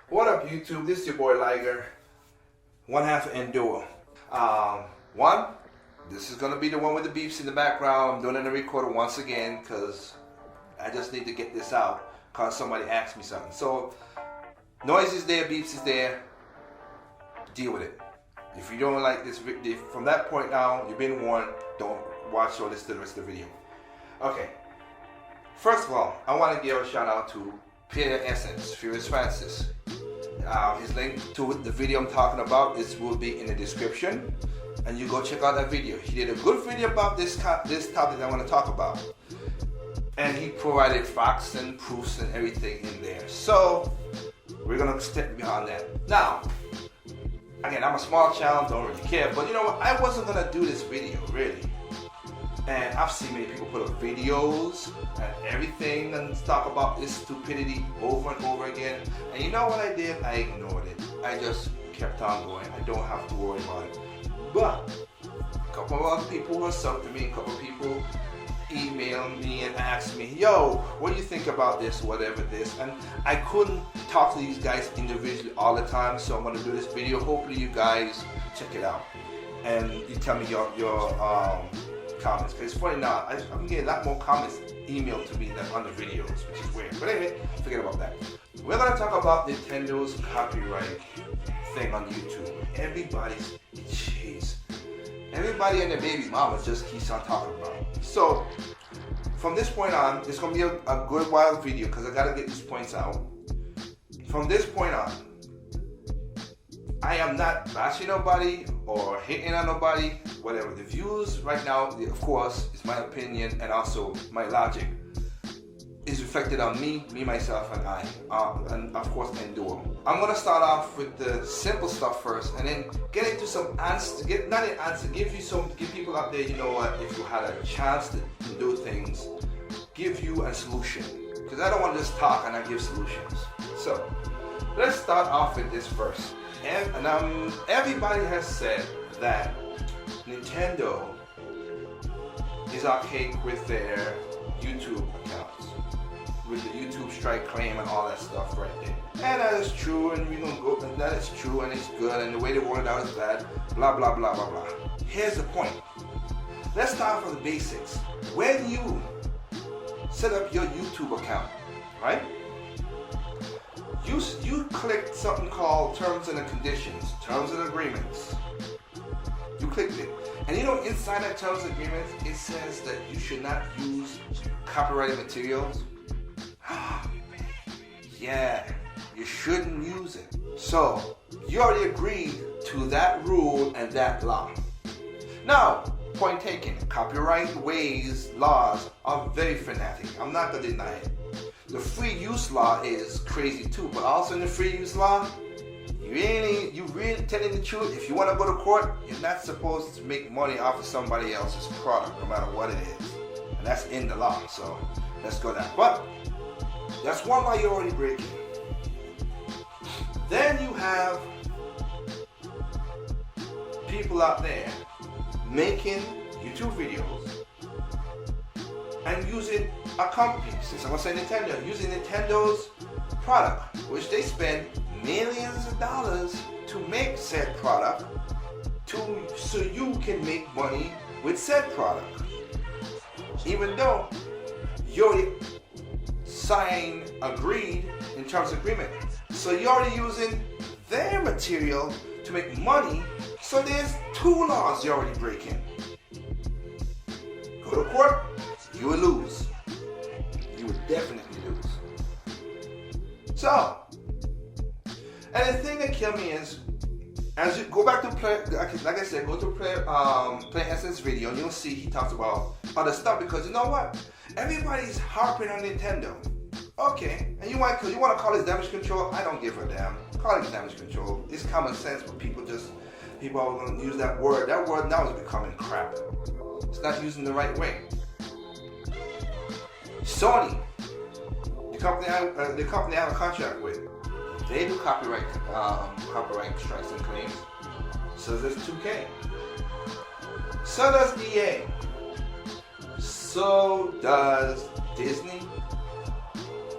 What up, YouTube? This is your boy Liger, one half of Enduro. This is gonna be the one with the beeps in the background. I'm doing it in the recorder once again because I just need to get this out because somebody asked me something. So, noise is there, beeps is there. Deal with it. If you don't like this, from that point now, you've been warned. Don't watch or listen to the rest of the video. Okay. First of all, I want to give a shout out to Peter Essence, Furious Francis. His link to the video I'm talking about will be in the description, and you go check out that video. He did a good video about this topic I want to talk about, and he provided facts and proofs and everything in there. So we're gonna step behind that. Now, again, I'm a small channel, don't really care, but you know what? I wasn't gonna do this video really. And I've seen many people put up videos and everything and talk about this stupidity over and over again. And you know what I did? I ignored it. I just kept on going. I don't have to worry about it. But a couple of other people were sub to me, a couple of people emailed me and asked me, yo, what do you think about this, whatever this? And I couldn't talk to these guys individually all the time, so I'm gonna do this video. Hopefully you guys check it out. And you tell me your comments, because it's funny now, I'm getting a lot more comments emailed to me than on the videos, which is weird. But anyway, forget about that. We're gonna talk about Nintendo's copyright thing on YouTube. Everybody and their baby mamas just keeps on talking about it. So from this point on, it's gonna be a good wild video because I gotta get these points out. From this point on, I am not bashing nobody or hating on nobody, whatever. The views right now, of course, is my opinion and also my logic, is reflected on me, myself, and I, and of course, Enduro. I'm gonna start off with the simple stuff first, and then get into some answers. Give people out there, you know what? If you had a chance to do things, give you a solution, because I don't want to just talk and not give solutions. So let's start off with this first. And everybody has said that Nintendo is archaic with their YouTube accounts, with the YouTube strike claim and all that stuff right there. And that is true, and we're gonna go, and that is true, and it's good, and the way they word it out is bad, blah, blah, blah, blah, blah. Here's the point. Let's start from the basics. When you set up your YouTube account, right? You clicked something called terms and conditions, terms and agreements. You clicked it. And you know inside that terms and agreements, it says that you should not use copyrighted materials. Yeah, you shouldn't use it. So, you already agreed to that rule and that law. Now, point taken, copyright laws are very fanatic. I'm not gonna deny it. The free use law is crazy too, but also in the free use law, you really telling the truth. If you want to go to court, you're not supposed to make money off of somebody else's product, no matter what it is, and that's in the law. So let's go down. But that's one law you're already breaking. Then you have people out there making YouTube videos and using a company, since I'm gonna say Nintendo, using Nintendo's product, which they spend millions of dollars to make said product, so you can make money with said product. Even though you already agreed in terms of agreement. So you're already using their material to make money, so there's two laws you're already breaking. Go to court, you would lose. You would definitely lose. So, and the thing that killed me is, as you go back to play, like I said, go to play Essence video, and you'll see he talks about other stuff, because you know what? Everybody's harping on Nintendo. Okay, and you want to call this damage control? I don't give a damn. Call it damage control. It's common sense, but people are going to use that word. That word now is becoming crap. It's not using the right way. Sony, the company I have a contract with, they do copyright strikes and claims. So does 2K. So does EA. So does Disney.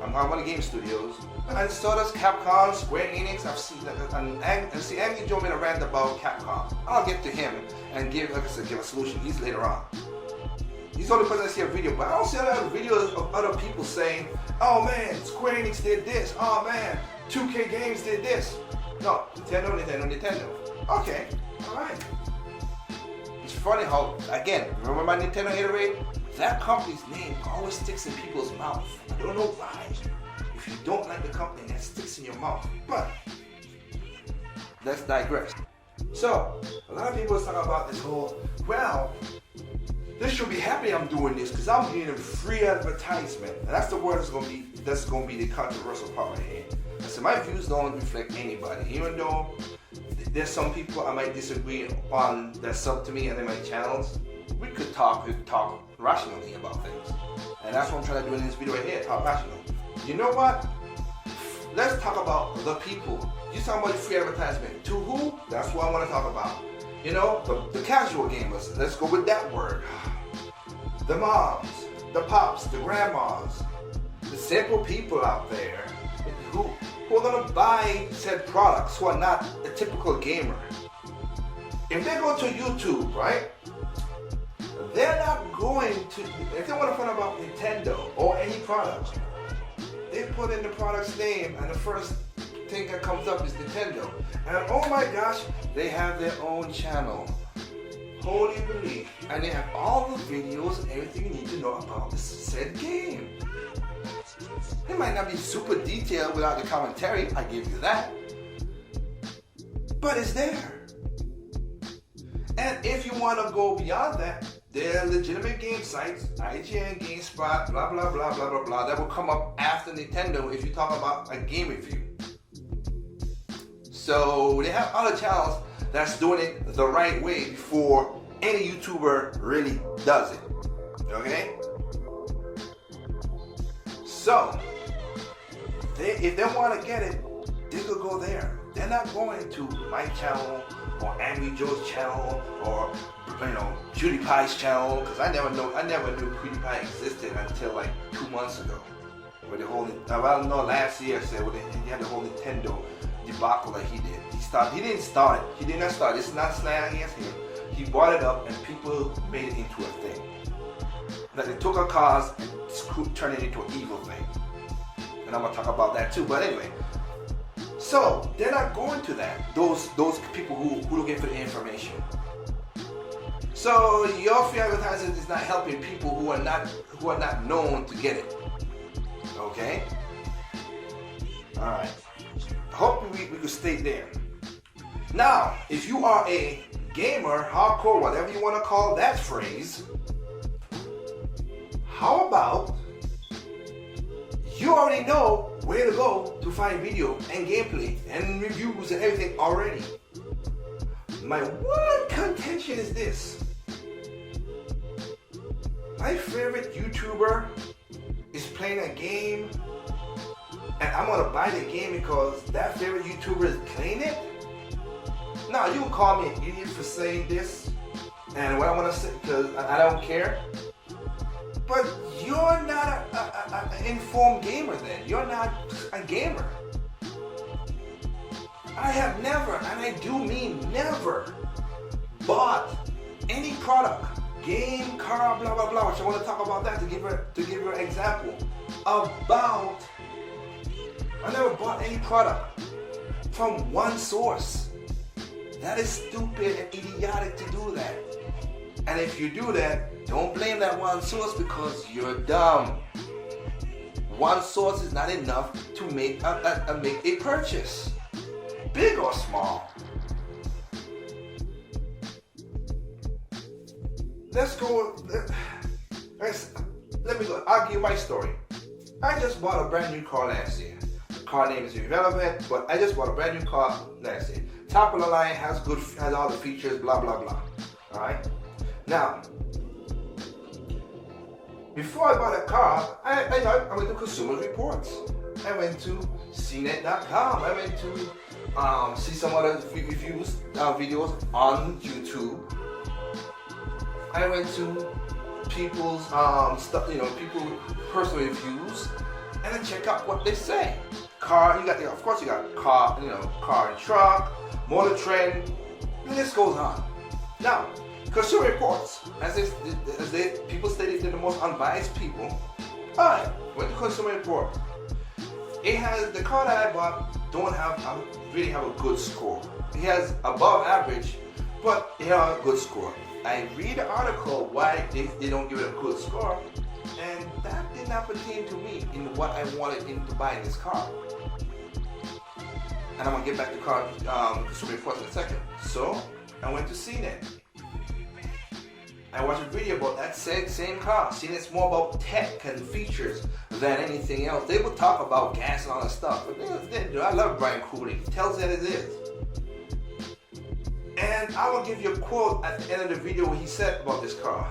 I'm talking about the game studios. And so does Capcom, Square Enix. I've seen that, and see, Andy Joe made a rant about Capcom. I'll get to him and give, like I said, give a solution. He's later on. He's the only person I see a video, but I don't see a lot of videos of other people saying, "Oh man, Square Enix did this. Oh man, 2K Games did this." No, Nintendo. Okay, all right. It's funny how, again, remember my Nintendo 808? That company's name always sticks in people's mouth. I don't know why. If you don't like the company, that sticks in your mouth. But let's digress. So, a lot of people talk about this whole, well, they should be happy I'm doing this because I'm getting a free advertisement. And that's the word that's gonna be the controversial part right here. So my views don't reflect anybody, even though there's some people I might disagree on that sub to me and in my channels. We could talk rationally about things. And that's what I'm trying to do in this video right here, talk rational. You know what? Let's talk about the people. You talking about free advertisement. To who? That's what I want to talk about. You know, the casual gamers. Let's go with that word. The moms, the pops, the grandmas, the simple people out there who are going to buy said products who are not a typical gamer. If they go to YouTube, right? They're not going to, if they want to find out about Nintendo or any product, they put in the product's name and the first thing that comes up is Nintendo. And oh my gosh, they have their own channel. Holy believe. And they have all the videos and everything you need to know about this said game. It might not be super detailed without the commentary, I give you that. But it's there. And if you want to go beyond that, there are legitimate game sites, IGN, GameSpot, blah, blah, blah, blah, blah, blah, that will come up after Nintendo if you talk about a game review. So they have other channels that's doing it the right way before any YouTuber really does it. Okay? So, if they want to get it, they could go there. They're not going to my channel or Angry Joe's channel or PewDiePie's channel, because I never knew PewDiePie existed until like 2 months ago. With the whole, last year, he had the whole Nintendo debacle that he did. He did not start. It's not slang against him. He brought it up and people made it into a thing. Like they took a cause and turned it into an evil thing. And I'm gonna talk about that too. But anyway, so they're not going to that. Those people who looking for the information. So your free advertising is not helping people who are not known to get it. Okay? Alright. I hope we could stay there. Now, if you are a gamer, hardcore, whatever you want to call that phrase, how about you already know where to go to find video and gameplay and reviews and everything already. My one contention is this. My favorite YouTuber is playing a game and I'm gonna buy the game because that favorite YouTuber is playing it? Now you can call me an idiot for saying this and what I want to say because I don't care. But you're not an informed gamer then. You're not a gamer. I have never, and I do mean never, bought any product, game, car, blah, blah, blah, which I want to talk about that to give you an example. I never bought any product from one source. That is stupid and idiotic to do that. And if you do that, don't blame that one source because you're dumb. One source is not enough to make a purchase, big or small. Let's go. Let me go. I'll give you my story. I just bought a brand new car last year. The car name is irrelevant, but I just bought a brand new car last year. Top of the line, has all the features, blah blah blah. All right. Now, before I bought a car, I went to Consumer Reports. I went to CNET.com. I went to see some other reviews, videos on YouTube. I went to people's people's personal reviews, and I check out what they say. car. Of course, you got car, car and truck, Motor Trend. The list goes on. Now, Consumer Reports, people stated they're the most unbiased people. Alright, went to Consumer Report. It has the car that I bought don't really have a good score. It has above average, but it has a good score. I read the article why they don't give it a good score, and that did not pertain to me in what I wanted into buying this car. And I'm gonna get back to Consumer Reports in a second. So I went to CNET. I watched a video about that same car. CNET's more about tech and features than anything else. They would talk about gas and all that stuff, but I love Brian Cooley. He tells it as it is. And I will give you a quote at the end of the video what he said about this car.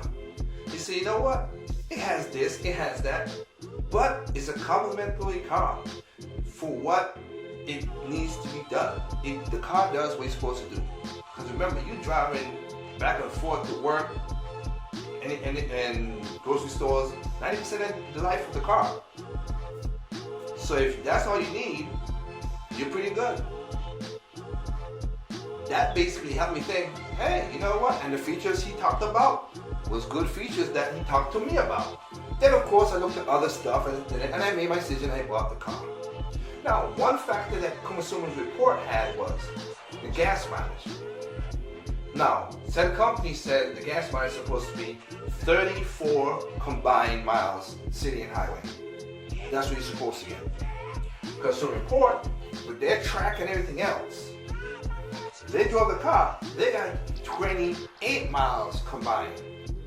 He said, you know what? It has this, it has that, but it's a complimentary car for what it needs to be done. The car does what it's supposed to do. Because remember, you driving back and forth to work and grocery stores 90% of the life of the car. So if that's all you need, you're pretty good. That basically helped me think, hey, you know what? And the features he talked about was good features that he talked to me about. Then of course I looked at other stuff and I made my decision. I bought the car. Now, one factor that Consumer Report had was the gas mileage. Now, said company said the gas mileage is supposed to be 34 combined miles, city and highway. That's what you're supposed to get. Consumer Report, with their track and everything else, they drove the car, they got 28 miles combined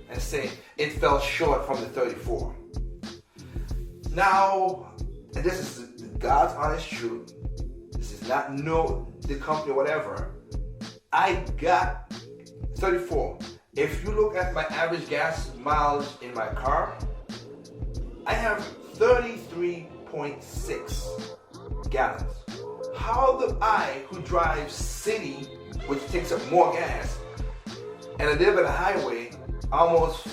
and say it fell short from the 34. Now, and this is God's honest truth, this is not the company or whatever, I got 34. If you look at my average gas mileage in my car, I have 33.6 gallons. How do I, who drives city, which takes up more gas, and I live on a highway almost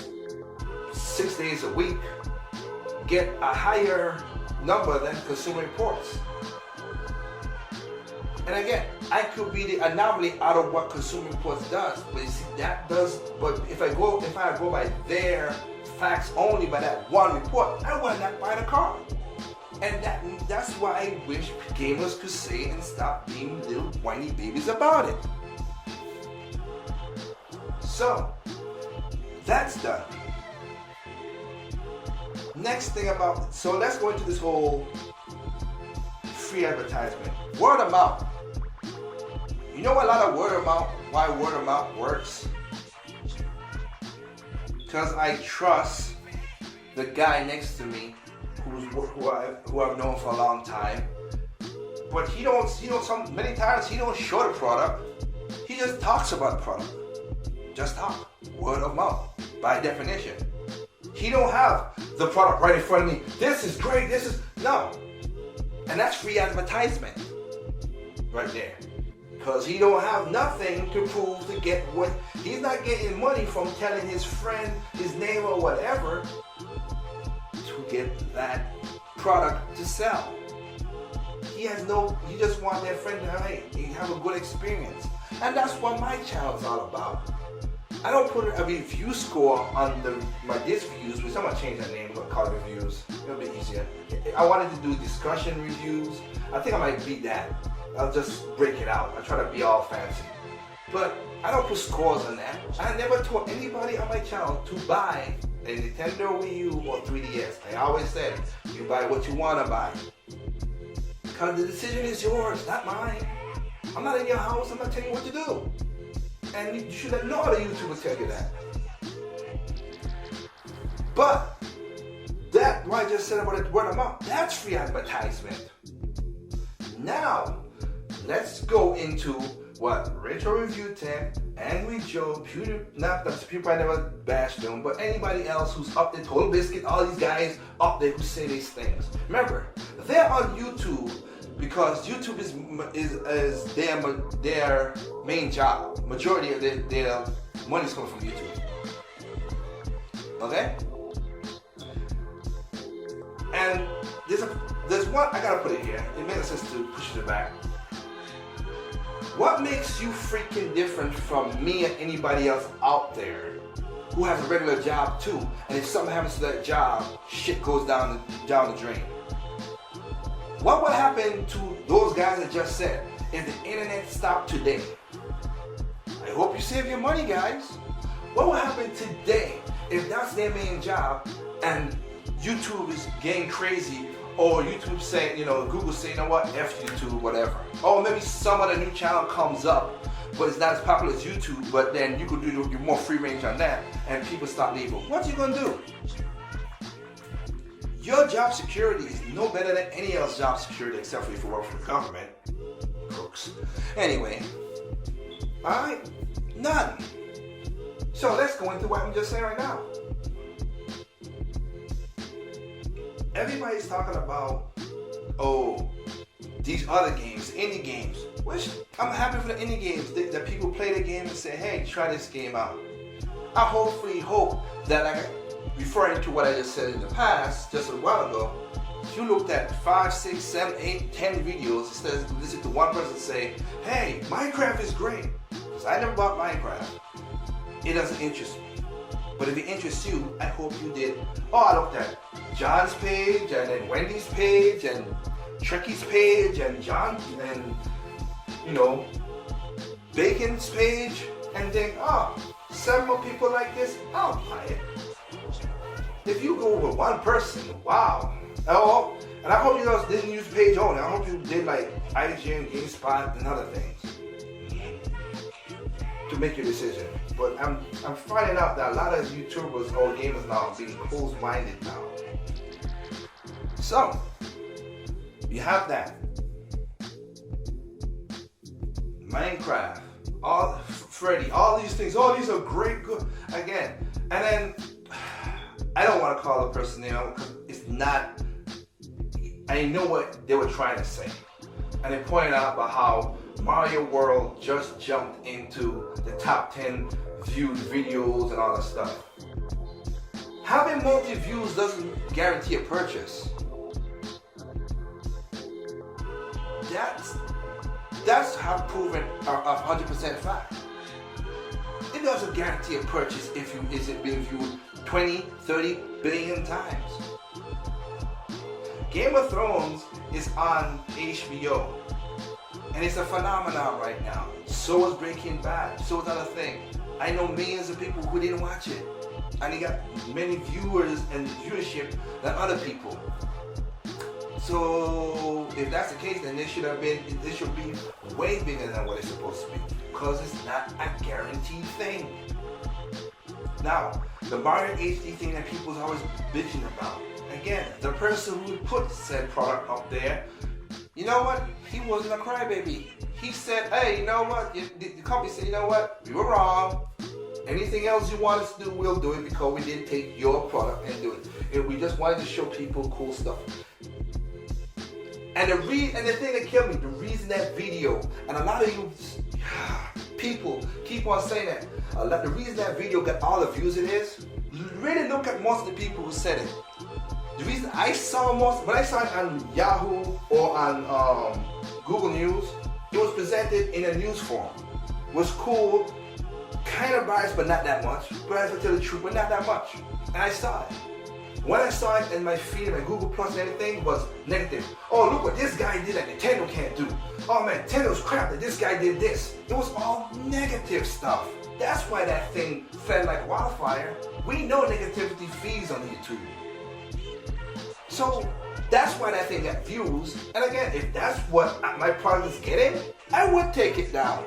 6 days a week, get a higher number than Consumer Reports? And again, I could be the anomaly out of what Consumer Reports does, but you see, that does. But if I go by their facts only, by that one report, I would not buy the car. And that's why I wish gamers could say and stop being little whiny babies about it. So, that's done. Next thing so let's go into this whole free advertisement. Word of mouth. You know a lot of why word of mouth works? Because I trust the guy next to me who I've known for a long time. But many times he don't show the product. He just talks about the product. Just talk. Word of mouth, by definition. He don't have the product right in front of me. This is great, no. And that's free advertisement right there. Because he don't have nothing to prove to get what, he's not getting money from telling his friend, his neighbor, or whatever, to get that product to sell. He just want their friend to have a good experience. And that's what my channel's all about. I don't put a review score on my disc views, which I'm going to change that name, I'm going to call it reviews. It'll be easier. I wanted to do discussion reviews. I think I might be that. I'll just break it out. I try to be all fancy. But I don't put scores on that. I never told anybody on my channel to buy a Nintendo Wii U or 3DS. I always said, you buy what you want to buy. Because the decision is yours, not mine. I'm not in your house, I'm not telling you what to do. And you should let no other YouTuber tell you that. But that what I just said about it, word of mouth, that's free advertisement. Now, let's go into what Retro Review 10, Angry Joe, PewDiePie I never bashed them, but anybody else who's up there, Total Biscuit, all these guys up there who say these things. Remember, they're on YouTube because YouTube is their main job. Majority of their money's coming from YouTube. Okay? And there's one, I gotta put it here. It makes sense to push it back. What makes you freaking different from me and anybody else out there who has a regular job too? And if something happens to that job, shit goes down the drain. What would happen to those guys that just said, if the internet stopped today? I hope you save your money, guys. What would happen today if that's their main job and YouTube is getting crazy, or YouTube saying, Google saying, you know what, F YouTube, whatever. Or maybe some other new channel comes up, but it's not as popular as YouTube, but then you could do more free range on that, and people start leaving. What you gonna do? Your job security is no better than any else's job security, except for if you work for the government. Crooks. Anyway, alright, none. So let's go into what I'm just saying right now. Everybody's talking about, these other games, indie games, which I'm happy for the indie games that people play the game and say, hey, try this game out. I hopefully hope that, like, referring to what I just said in the past, just a while ago, if you looked at 5, 6, 7, 8, 10 videos instead of listening to one person say, hey, Minecraft is great. Because I never bought Minecraft. It doesn't interest me. But if it interests you, I hope you did. I looked at John's page, and then Wendy's page, and Trekky's page, and Bacon's page, and think, seven more people like this, I'll buy it. If you go with one person, wow. And I hope you guys didn't use page only. I hope you did like IGN, GameSpot, and other things to make your decision. But I'm finding out that a lot of YouTubers or gamers now are being closed-minded now. So, you have that. Minecraft, Freddy, all these things, these are great, good, again. And then, I don't want to call the person name because it's not, I know what they were trying to say. And they pointed out about how Mario World just jumped into the top 10 viewed videos and all that stuff. Having multi-views doesn't guarantee a purchase. That's how proven a 100% fact. It doesn't guarantee a purchase if it being viewed 20, 30 billion times. Game of Thrones is on HBO. And it's a phenomenon right now. So is Breaking Bad. So is other things. I know millions of people who didn't watch it. And it got many viewers and viewership than other people. So if that's the case, then this should be way bigger than what it's supposed to be. Because it's not a guaranteed thing. Now, the Mario HD thing that people's always bitching about. Again, the person who put said product up there, you know what? He wasn't a crybaby. He said, hey, you know what? The company said, you know what? We were wrong. Anything else you want us to do, we'll do it because we didn't take your product and do it. And we just wanted to show people cool stuff. And the thing that killed me, the reason that video, and a lot of you people keep on saying that, the reason that video got all the views it is, really look at most of the people who said it. The reason I saw when I saw it on Yahoo or on Google News, it was presented in a news form. It was cool, kind of biased, but not that much. Biased to tell the truth, but not that much. And I saw it. When I saw it in my feed, my Google Plus and everything was negative. Oh, look what this guy did that Nintendo can't do. Oh man, Nintendo's crap that this guy did this. It was all negative stuff. That's why that thing fell like wildfire. We know negativity feeds on YouTube. So that's why that thing got views. And again, if that's what my product is getting, I would take it down.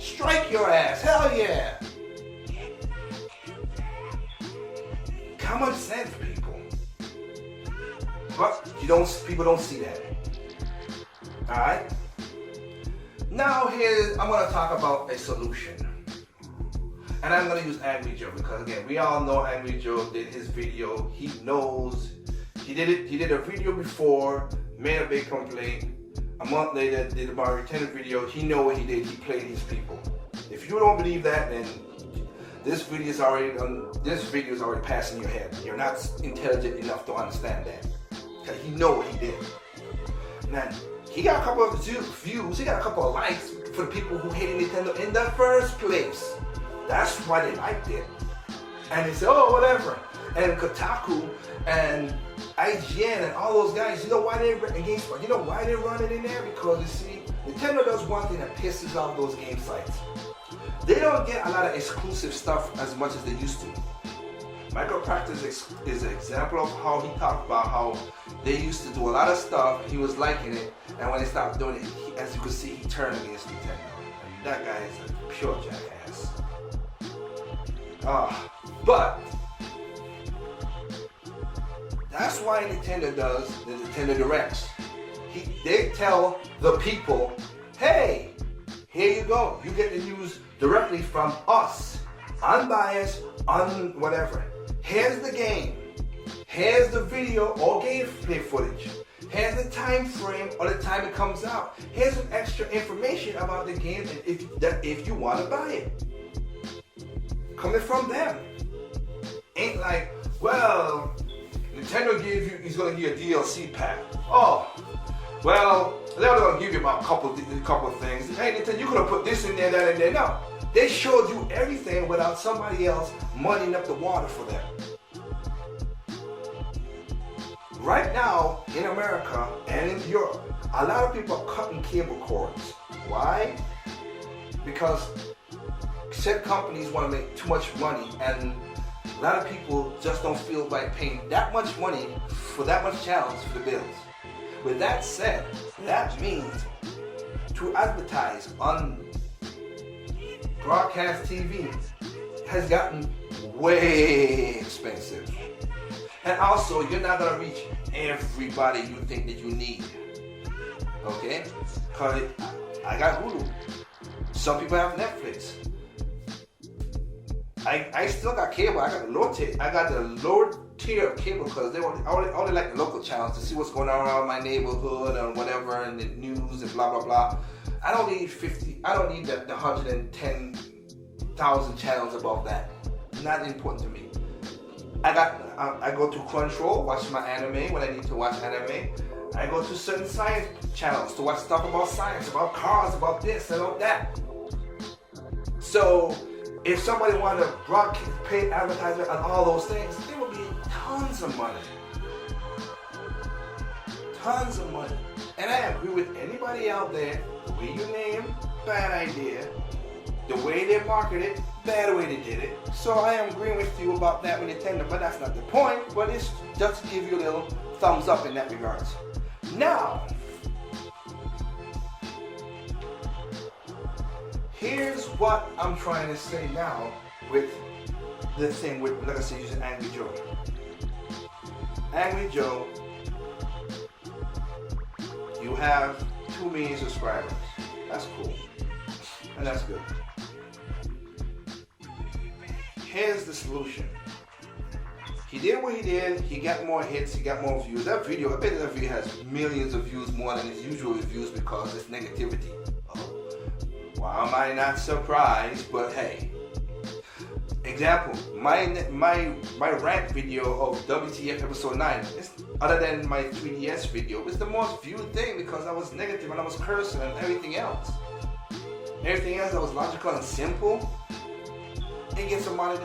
Strike your ass, hell yeah. Common sense, people. But people don't see that. Alright? Now I'm gonna talk about a solution. And I'm gonna use Angry Joe because again, we all know Angry Joe did his video. He knows. He did a video before, made a big complaint. A month later, did a Mario Tennis video. He know what he did. He played his people. If you don't believe that, then this video is already passing your head. You're not intelligent enough to understand that. Because he know what he did. Man, he got a couple of views, he got a couple of likes for the people who hated Nintendo in the first place. That's why they liked it. And they said, oh, whatever. And Kotaku and IGN and all those guys, you know why they're in GameSpot? You know why they run it in there? Because you see, Nintendo does one thing that pisses off those game sites. They don't get a lot of exclusive stuff as much as they used to. Micropractice is an example of how he talked about how they used to do a lot of stuff, he was liking it, and when they stopped doing it, as you can see, he turned against Nintendo. And that guy is a pure jackass. But that's why Nintendo does the Nintendo Directs. They tell the people, hey, here you go. You get the news directly from us. Unbiased, whatever. Here's the game. Here's the video or gameplay footage. Here's the time frame or the time it comes out. Here's some extra information about the game and if you want to buy it. Coming from them. Ain't like, well, Nintendo is going to give you a DLC pack. Oh, well, they're only going to give you about a couple of things. Hey, Nintendo, you could have put this in there, that, and there. No. They showed you everything without somebody else muddying up the water for them. Right now, in America and in Europe, a lot of people are cutting cable cords. Why? Because said companies want to make too much money, and a lot of people just don't feel like paying that much money for that much channels for the bills. With that said, that means to advertise on broadcast TV has gotten way expensive. And also, you're not going to reach everybody you think that you need. Okay? Because I got Hulu. Some people have Netflix. I still got cable. I got the lower tier of cable because I only like the local channels to see what's going on around my neighborhood and whatever and the news and blah blah blah. I don't need the 110,000 channels above that. Not important to me. I go to Crunchyroll, watch my anime when I need to watch anime. I go to certain science channels to watch stuff about science, about cars, about this and all that. So if somebody wanted to broadcast, pay advertisement on all those things, there would be tons of money. Tons of money. And I agree with anybody out there, the way you name, bad idea. The way they marketed it, bad way they did it. So I am agreeing with you about that with Nintendo, but that's not the point. But it's just to give you a little thumbs up in that regards. Now, here's what I'm trying to say now with the thing with, like I said, using Angry Joe. Angry Joe, you have 2 million subscribers. That's cool. And that's good. Here's the solution. He did what he did. He got more hits. He got more views. That video, I bet that video has millions of views more than his usual views because it's negativity. Why am I not surprised? But hey, example, my rant video of WTF episode 9, other than my 3DS video, was the most viewed thing because I was negative and I was cursing and everything else. Everything else that was logical and simple, it gets a moderate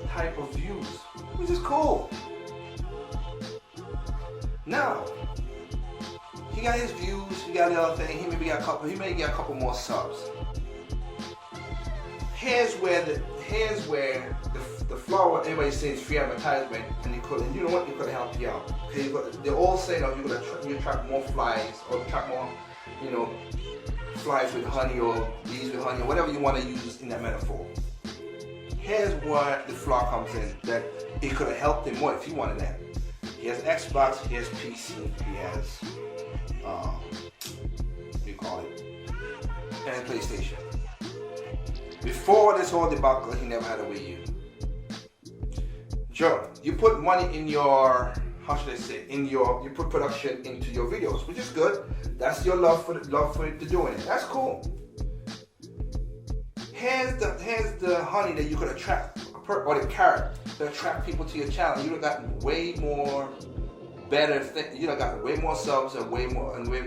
type of views, which is cool. Now, he got his views, he got the other thing, he may get a couple more subs. Here's where the flaw what everybody's saying is free advertisement, and you know what, you could help you out. They're all saying that you attract more flies or attract more, flies with honey or bees with honey or whatever you want to use in that metaphor. Here's where the flaw comes in, that it could have helped him more if he wanted that. He has Xbox, he has PC, he has and PlayStation. Before this whole debacle, he never had a Wii U. Joe, you put money in your, you put production into your videos, which is good. That's your love for it to doing it. That's cool. Here's the honey that you could attract, or the carrot to attract people to your channel. You would have gotten way more better thing. You know, got way more subs and way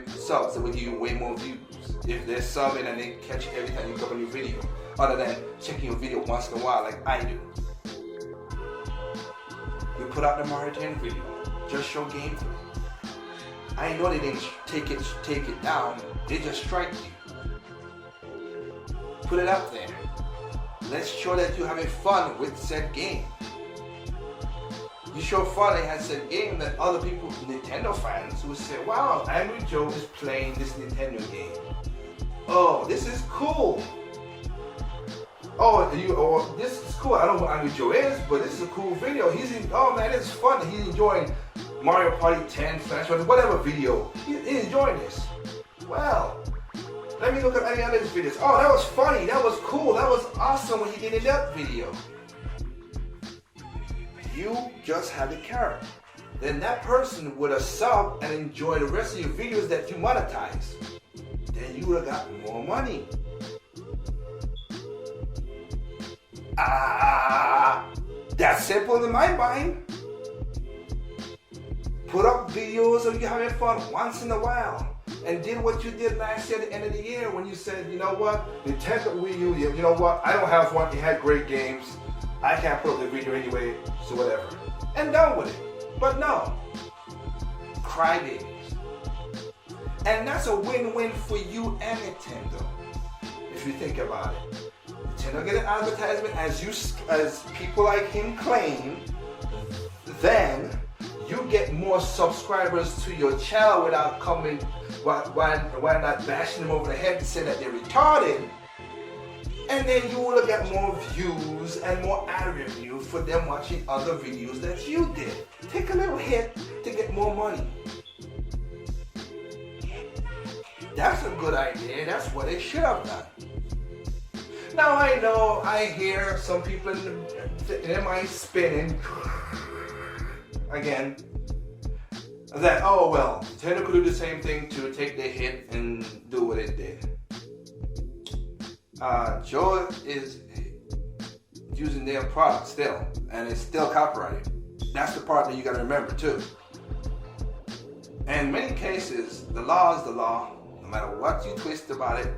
subs that will give you way more views. If they're subbing and they catch you every time you drop a new video, other than checking your video once in a while like I do. You put out the Mario 10 video, just show gameplay. I know they didn't take it down, they just strike you. Put it up there. Let's show that you're having fun with said game. You show fun and has said game that other people, Nintendo fans, will say, wow, Angry Joe is playing this Nintendo game. Oh, this is cool. Oh, this is cool. I don't know what Angry Joe is, but this is a cool video. Oh man, it's fun. He's enjoying Mario Party 10, Smash Bros, whatever video. He's enjoying this. Well, let me look at any other videos. Oh, that was funny. That was cool. That was awesome what he did in that video. You just had the character. Then that person would have subbed and enjoyed the rest of your videos that you monetize. Then you would have got more money. That's simple in my mind. Put up videos of you having fun once in a while. And did what you did last year at the end of the year when you said, you know what, Nintendo Wii U, you know what, I don't have one, it had great games. I can't put up the video anyway, so whatever. And done with it. But no. Crybabies. And that's a win-win for you and Nintendo, if you think about it. Nintendo get an advertisement as people like him claim, then you get more subscribers to your channel without coming, why not bashing them over the head to say that they're retarded. And then you will get more views and more ad revenue for them watching other videos that you did. Take a little hit to get more money. That's a good idea. That's what they should have done. Now I know, I hear some people in their mind spinning again that, oh well, Nintendo could do the same thing to take their hit and do what it did. Joe is using their product still, and it's still copyrighted. That's the part that you gotta remember too. In many cases, the law is the law. No matter what you twist about it,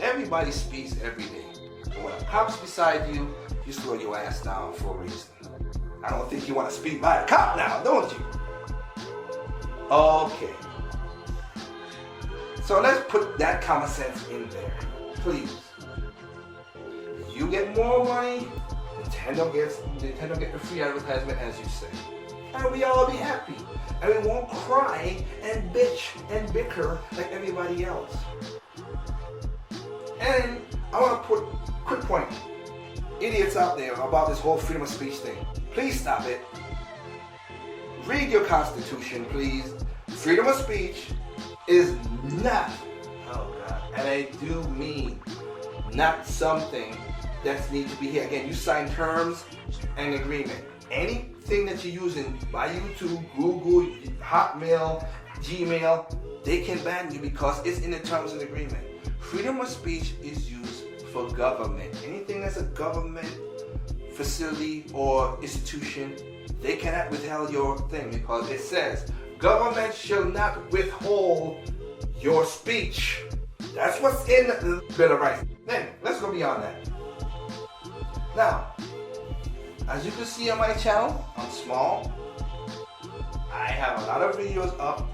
everybody speaks every day. And when a cop's beside you, you slow your ass down for a reason. I don't think you want to speak by a cop now, don't you? Okay. So let's put that common sense in there, please. You get more money, Nintendo gets the free advertisement, as you say, and we all be happy, and we won't cry and bitch and bicker like everybody else. And I want to put quick point, idiots out there about this whole freedom of speech thing. Please stop it. Read your Constitution, please. Freedom of speech is not, oh God, and I do mean not something that needs to be here. Again, you sign terms and agreement. Anything that you're using by YouTube, Google, Hotmail, Gmail, they can ban you because it's in the terms and agreement. Freedom of speech is used for government. Anything that's a government facility or institution, they cannot withhold your thing because it says government shall not withhold your speech. That's what's in the Bill of Rights. Then, let's go beyond that. Now, as you can see on my channel, I'm small. I have a lot of videos up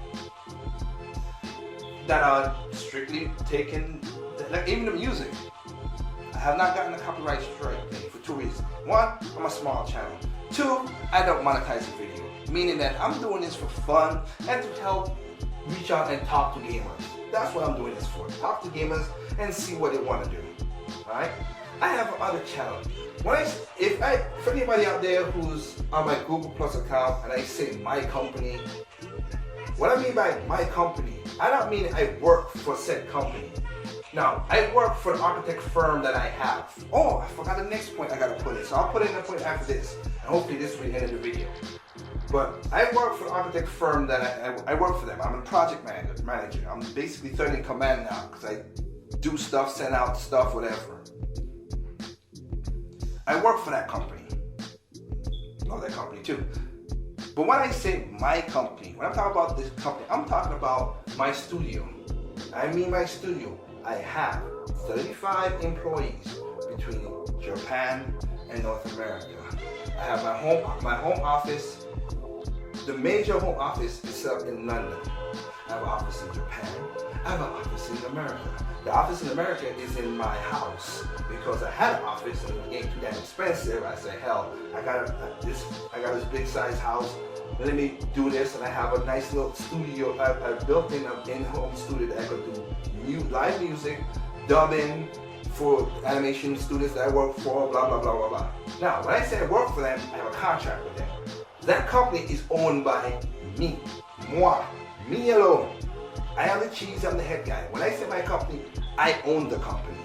that are strictly taken, like even the music. I have not gotten a copyright strike thing for two reasons. One, I'm a small channel. Two, I don't monetize the video, meaning that I'm doing this for fun and to help reach out and talk to gamers. That's what I'm doing this for. Talk to gamers and see what they want to do. Alright? I have another channel. For anybody out there who's on my Google Plus account and I say my company, what I mean by my company, I don't mean I work for said company. Now, I work for an architect firm that I have. Oh, I forgot the next point I gotta put in. So I'll put in the point after this. And hopefully this will be the end of the video. But I work for an architect firm that I work for them. I'm a project manager. I'm basically third in command now because I do stuff, send out stuff, whatever. I work for that company. Oh, that company too. But when I say my company, when I'm talking about this company, I'm talking about my studio. I mean my studio. I have 35 employees between Japan and North America. I have my home office. The major home office is up in London. I have an office in Japan. I have an office in America. The office in America is in my house because I had an office and it was getting too damn expensive. I said, hell, I got this big size house. Let me do this, and I have a nice little studio. I built in an in-home studio that I could do live music, dubbing for animation studios that I work for, blah, blah, blah, blah, blah. Now, when I say I work for them, I have a contract with them. That company is owned by me, moi, me alone. I am the cheese, I'm the head guy. When I say my company, I own the company,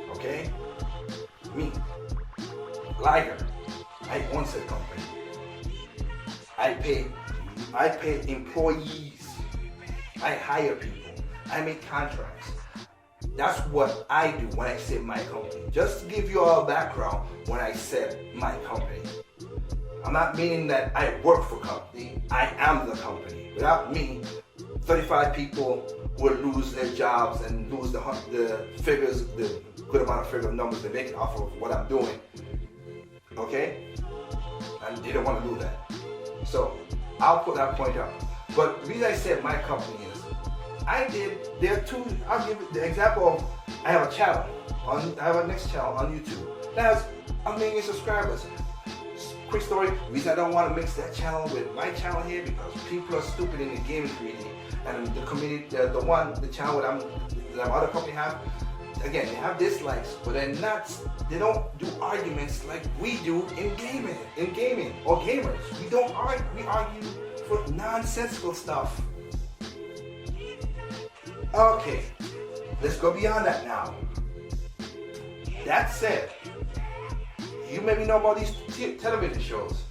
okay? Me, Liger, I own said company. I pay employees. I hire people. I make contracts. That's what I do when I say my company. Just to give you all background when I said my company. I'm not meaning that I work for company. I am the company. Without me, 35 people will lose their jobs and lose the figures, the good amount of figure numbers they make off of what I'm doing. Okay? And they don't want to do that. So I'll put that point up. But the reason I said my company is, I'll give you the example of, I have a channel, I have a next channel on YouTube that has 1 million subscribers. Quick story, the reason I don't want to mix that channel with my channel here because people are stupid in the gaming community, and the community, the channel that other company have, again, they have dislikes, but they don't do arguments like we do in gaming or gamers. We don't argue, we argue for nonsensical stuff. Okay, let's go beyond that now. That said, you maybe know about these television shows.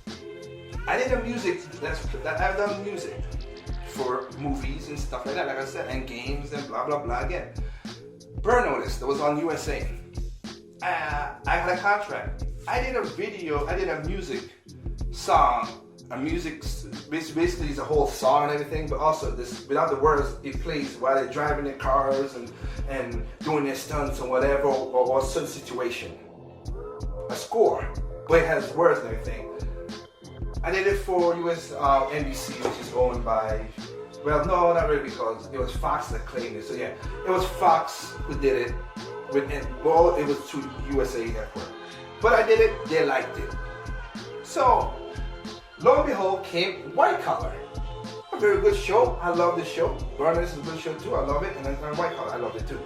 I did I've done music for movies and stuff like that, like I said, and games and blah blah blah again. Burn Notice, that was on USA. I had a contract. I did a video, I did a music song. Basically it's a whole song and everything, but also this, without the words, it plays while they're driving their cars and doing their stunts or whatever, or some situation. A score, but it has words and everything. I did it for US NBC, which is owned by, well, no, not really, because it was Fox that claimed it. So yeah, it was Fox who did it. It was to USA Network. But I did it, they liked it. So, lo and behold, came White Collar. A very good show, I love this show. Burners is a good show too, I love it. And White Collar, I love it too.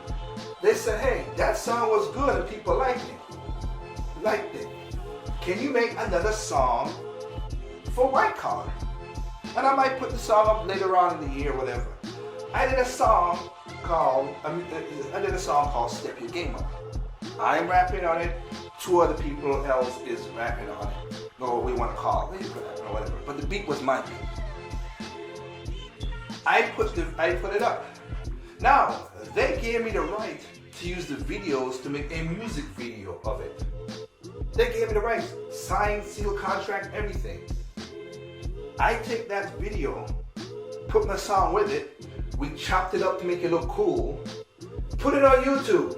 They said, hey, that song was good and people liked it. Can you make another song for White Collar? And I might put the song up later on in the year, whatever. I did a song called Step Your Game Up. I'm rapping on it, 2 other people else is rapping on it. Or we want to call it, or whatever. But the beat was my beat. I put it up. Now, they gave me the right to use the videos to make a music video of it. They gave me the right, signed, sealed contract, everything. I take that video, put my song with it, we chopped it up to make it look cool, put it on YouTube.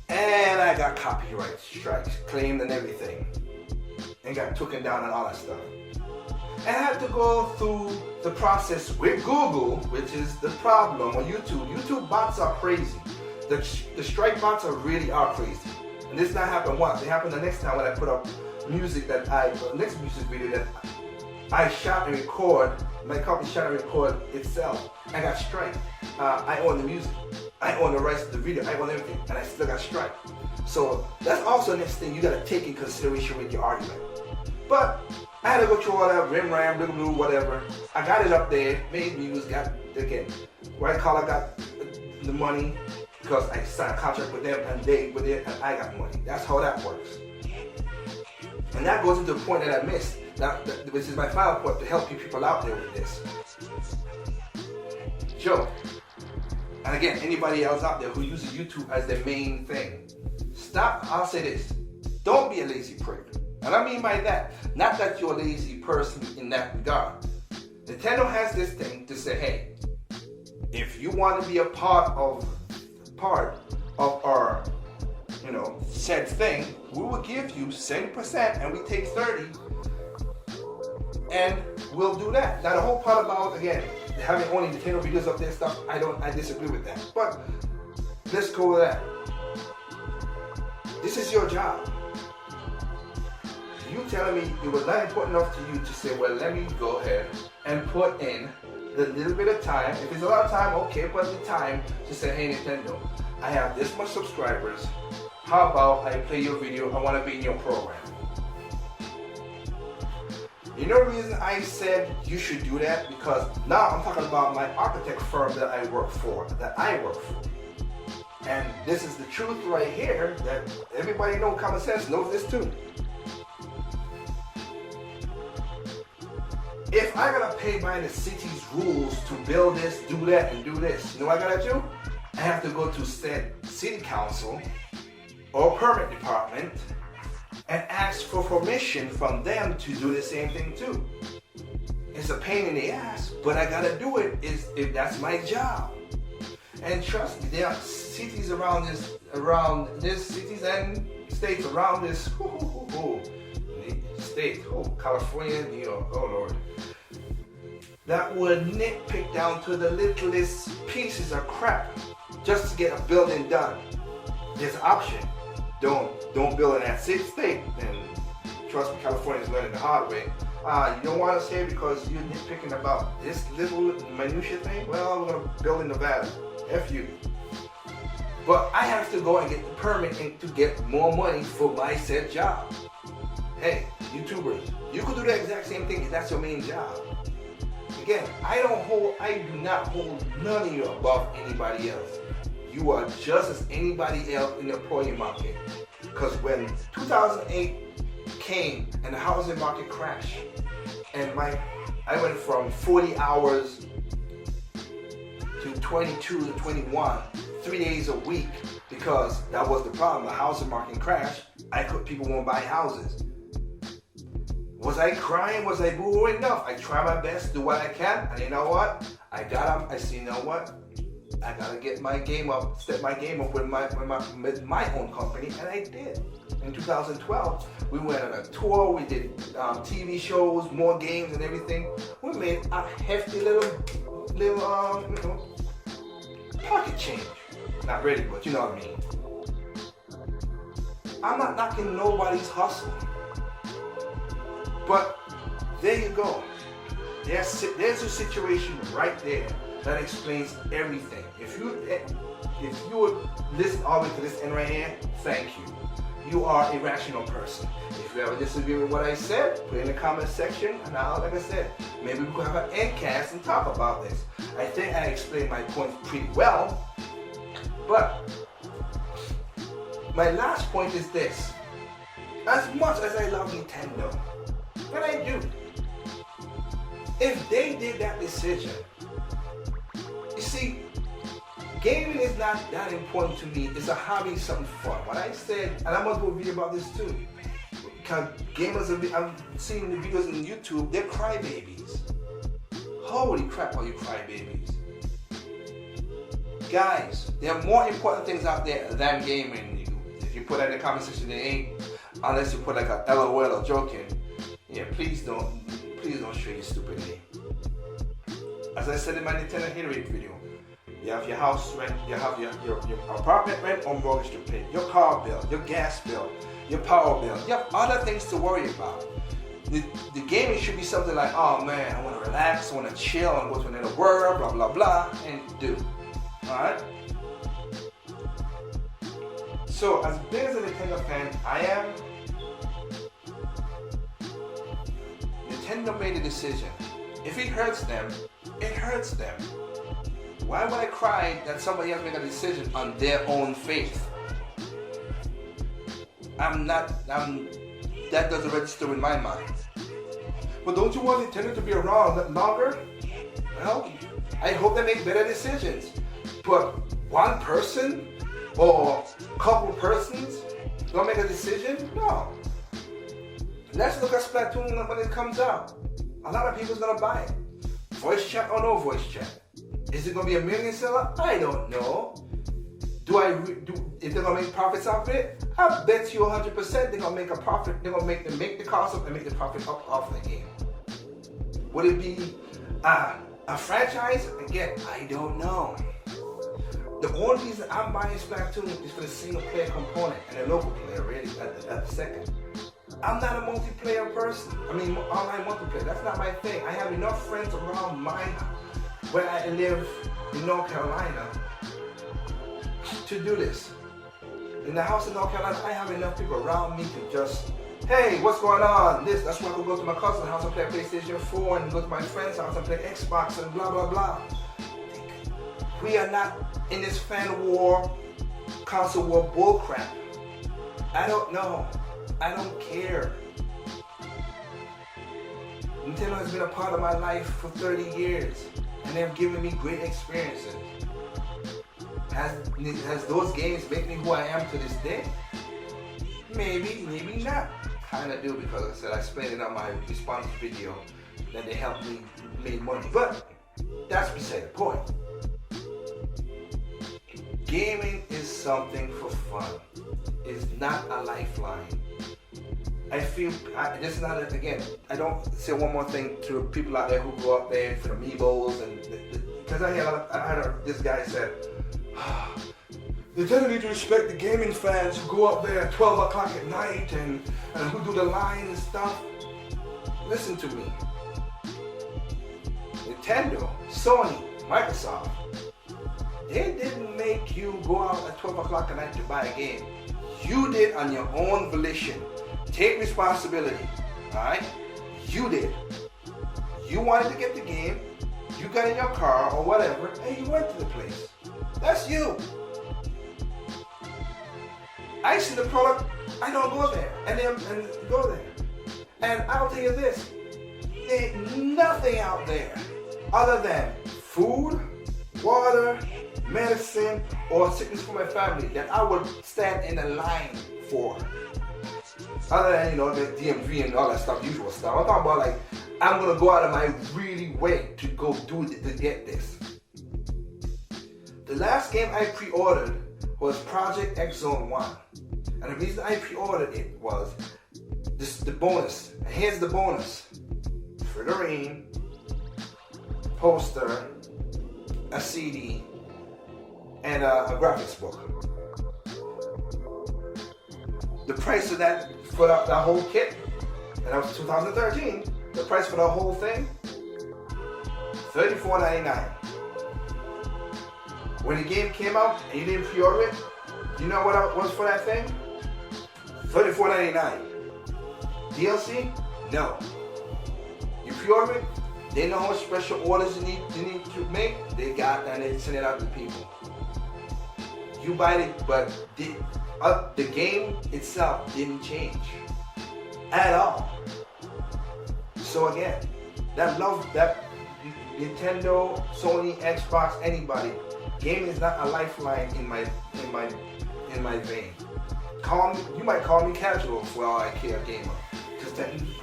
And I got copyright strikes, claimed and everything. And got taken down and all that stuff. And I had to go through the process with Google, which is the problem, or YouTube. YouTube bots are crazy. The strike bots really are crazy. And this not happened once. It happened the next time when I put up the next music video that I shot and record. My company shot and record itself. I got strike. I own the music. I own the rights to the video. I own everything. And I still got strike. So that's also the next thing you got to take in consideration with your argument. But I had to go through all that rim ram, blue blue, whatever. I got it up there, made music, got, again, White Collar got the money because I signed a contract with them and they with it and I got money. That's how that works. And that goes into the point that I missed, which is my final point to help you people out there with this. Joe, and again, anybody else out there who uses YouTube as their main thing, stop, I'll say this, don't be a lazy prick. And I mean by that, not that you're a lazy person in that regard. Nintendo has this thing to say, hey, if you want to be a part of our, said thing, we will give you 70% and we take 30, and we'll do that. Now the whole part about, again, having only Nintendo videos up there stuff, I disagree with that. But let's go with that. This is your job. You telling me it was not important enough to you to say, well, let me go ahead and put in the little bit of time. If it's a lot of time, okay, put the time to say, hey Nintendo, I have this much subscribers. How about I play your video? I want to be in your program. You know the reason I said you should do that? Because now I'm talking about my architect firm that I work for. And this is the truth right here that everybody knows, common sense knows this too. If I gotta pay by the city's rules to build this, do that, and do this, you know what I gotta do? I have to go to said city council or permit department and ask for permission from them to do the same thing too. It's a pain in the ass, but I gotta do it if that's my job. And trust me, there are cities around this cities and states around this state, California, New York, oh Lord, that would nitpick down to the littlest pieces of crap just to get a building done. There's an option. Don't build in that state. And trust me, California's learning the hard way. You don't want to say because you're nitpicking about this little minutia thing? Well, we're going to build in Nevada. F you. But I have to go and get the permit to get more money for my said job. Hey, YouTubers, you could do the exact same thing if that's your main job. Again, I do not hold none of you above anybody else. You are just as anybody else in the employee market. Because when 2008 came and the housing market crashed, and I went from 40 hours to 22 to 21, 3 days a week, because that was the problem. The housing market crashed. People won't buy houses. Was I crying? Was I booing? No. I try my best, do what I can, and you know what? I said, you know what? I gotta get my game up, step my game up with my own company, and I did. In 2012, we went on a tour. We did TV shows, more games, and everything. We made a hefty little pocket change. Not really, but you know what I mean. I'm not knocking nobody's hustle. But there you go. There's a situation right there that explains everything. If you would listen all the way to this end right here, thank you. You are a rational person. If you ever disagree with what I said, put it in the comment section. And now, like I said, maybe we could have an endcast and talk about this. I think I explained my point pretty well. But my last point is this. As much as I love Nintendo, and I do, if they did that decision, you see, gaming is not that important to me. It's a hobby, something fun. What I said, and I'm going to do a video about this too, because gamers, I'm seeing the videos on YouTube, they're crybabies. Holy crap, are you crybabies. Guys, there are more important things out there than gaming. If you put that in the comment section, they ain't, unless you put like a LOL or joking. Yeah, please don't show your stupidity. As I said in my Nintendo hit rate video, you have your house rent, you have your apartment rent or mortgage to pay, your car bill, your gas bill, your power bill. You have other things to worry about. The gaming should be something like, oh man, I want to relax, I want to chill, I want to go to another world, blah blah blah, and do. Alright? So, as big as a Nintendo fan I am, Nintendo made a decision. If it hurts them, it hurts them. Why would I cry that somebody else made a decision on their own faith? That doesn't register in my mind. But don't you want Nintendo to be around longer? Well, I hope they make better decisions. But one person or couple persons don't make a decision? No. Let's look at Splatoon when it comes out. A lot of people's gonna buy it. Voice chat or no voice chat. Is it gonna be a million seller? I don't know. If they're gonna make profits off it? I bet you 100% they're gonna make a profit. They're gonna make the cost up and make the profit up off the game. Would it be a franchise? Again, I don't know. The only reason I'm buying Splatoon is for the single player component and the local player really at the second. I'm not a multiplayer person. I mean, online multiplayer, that's not my thing. I have enough friends around where I live in North Carolina to do this. In the house in North Carolina, I have enough people around me to just, hey, what's going on? That's why I can go to my cousin's house and play PlayStation 4 and go to my friend's house and play Xbox and blah, blah, blah. We are not in this fan war, console war bullcrap. I don't know. I don't care. Nintendo has been a part of my life for 30 years and they've given me great experiences. Has those games made me who I am to this day? Maybe, maybe not. Kinda do, because like I said, I explained it on my response video that they helped me make money. But that's beside the point. Gaming is something for fun. It's not a lifeline. I feel, this is not, again, I don't say one more thing to people out there who go up there for the amiibos and, because I had this guy said, they tend to need to respect the gaming fans who go up there at 12 o'clock at night and who do the line and stuff. Listen to me. Nintendo, Sony, Microsoft, they didn't make you go out at 12 o'clock at night to buy a game. You did on your own volition. Take responsibility, alright? You did. You wanted to get the game, you got in your car or whatever, and you went to the place. That's you. I see the product, I don't go there, and go there. And I'll tell you this, there ain't nothing out there other than food, water, medicine, or sickness for my family that I would stand in a line for. Other than, the DMV and all that stuff, usual stuff. I'm talking about like, I'm gonna go out of my really way to go do it to get this. The last game I pre-ordered was Project X Zone 1. And the reason I pre-ordered it was the bonus. And here's the bonus. Figurine, poster, a CD, and a graphics book. The price of that, for that whole kit, and that was 2013, the price for the whole thing, $34.99. When the game came out and you didn't pre-order it, you know what it was for that thing? $34.99. DLC? No. You pre-order it, they know how much special orders you need to make, they got that and they send it out to people. You buy it, but the game itself didn't change at all. So again, that Nintendo, Sony, Xbox, anybody, gaming is not a lifeline in my vein. You might call me casual for all I care, gamer. Because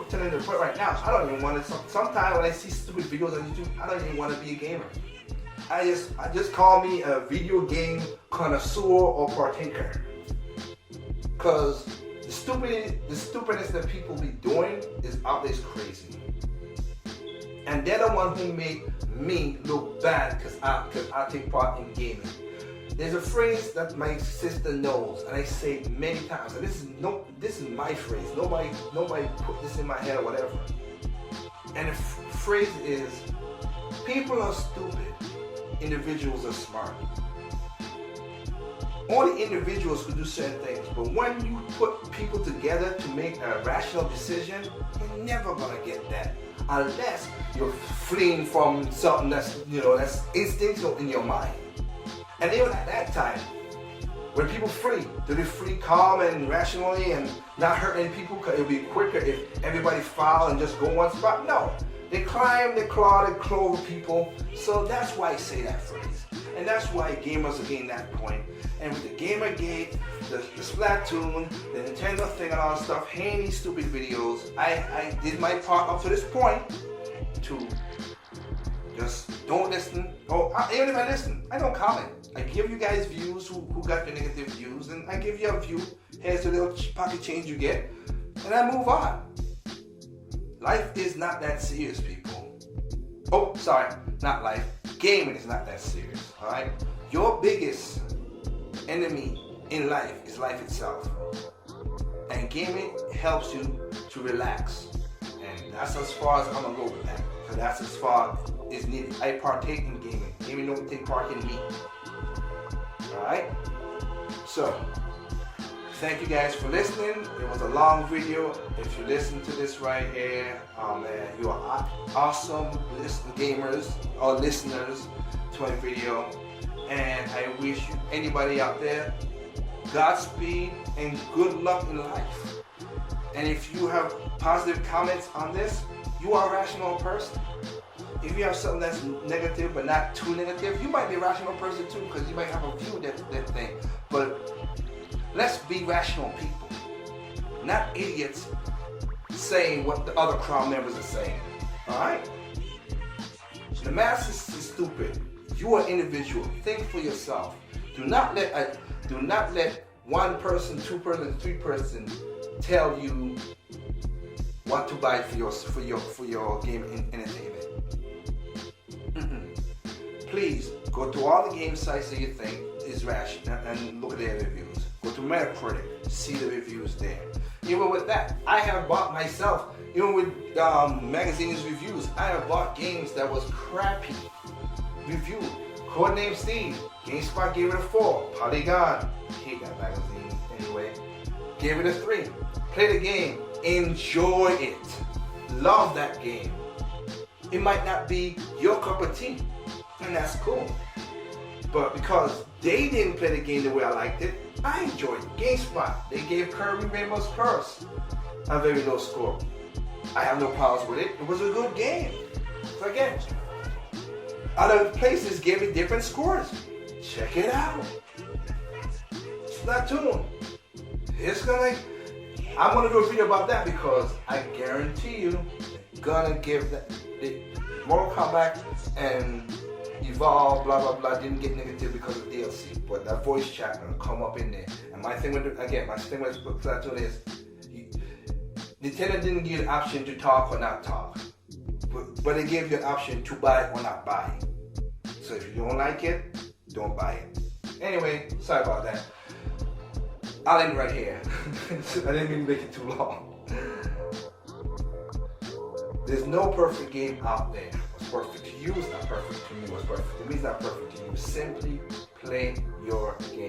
telling the point right now, I don't even want to. Sometimes when I see stupid videos on YouTube, I don't even want to be a gamer. I just call me a video game connoisseur or partaker. Because the stupidness that people be doing is out there crazy. And they're the one who make me look bad because I take part in gaming. There's a phrase that my sister knows, and I say it many times. And this is my phrase. Nobody put this in my head or whatever. And the phrase is, people are stupid, individuals are smart. Only individuals could do certain things, but when you put people together to make a rational decision, you're never gonna get that, unless you're fleeing from something that's instinctual in your mind. And even at that time, when people flee, do they flee calm and rationally and not hurt any people? Because it'll be quicker if everybody file and just go one spot. No, they climb, they claw, they clove people. So that's why I say that phrase. And And that's why gamers are getting that point. And with the Gamergate, the Splatoon, the Nintendo thing and all that stuff, hating these stupid videos, I did my part up to this point to just don't listen. Oh, even if I listen, I don't comment. I give you guys views who got the negative views, and I give you a view. Here's the little pocket change you get, and I move on. Life is not that serious, people. Oh, sorry, not life. Gaming is not that serious, alright? Your biggest enemy in life is life itself. And gaming helps you to relax. And that's as far as I'm gonna go with that. Because that's as far as needed. I partake in gaming. Gaming don't take part in me. Alright? So, thank you guys for listening. It was a long video. If you listen to this right here, you are awesome gamers or listeners to my video. And I wish you, anybody out there, Godspeed and good luck in life. And if you have positive comments on this, you are a rational person. If you have something that's negative but not too negative, you might be a rational person too, because you might have a view of that thing. But let's be rational people, not idiots saying what the other crowd members are saying. Alright? The masses is stupid. You are individual. Think for yourself. Do not let one person, two person, three person tell you what to buy for your game entertainment. Please go to all the game sites that you think is rational and look at their reviews. Go to Metacritic, see the reviews there. Even with that, I have bought myself, even with magazines reviews, I have bought games that was crappy reviewed. Codename Steve, GameSpot gave it a 4. Polygon, hate that magazine anyway, gave it a 3. Play the game, enjoy it, love that game. It might not be your cup of tea, and that's cool. But because they didn't play the game the way I liked it, I enjoyed it. GameSpot, they gave Kirby Rainbow's Curse a very low score. I have no problems with it. It was a good game. So again, other places gave it different scores. Check it out. Splatoon. I'm gonna do a video about that because I guarantee you, gonna give that the Mortal Kombat and Evolve, blah blah blah, didn't get negative because of DLC, but that voice chat gonna come up in there. And my thing with Splatoon is, Nintendo didn't give you the option to talk or not talk, but they gave you an option to buy or not buy. So if you don't like it, don't buy it. Anyway, sorry about that. I'll end right here. I didn't mean to make it too long. There's no perfect game out there. What's perfect to you is not perfect to me. What's perfect to me is not perfect to you. Simply play your game.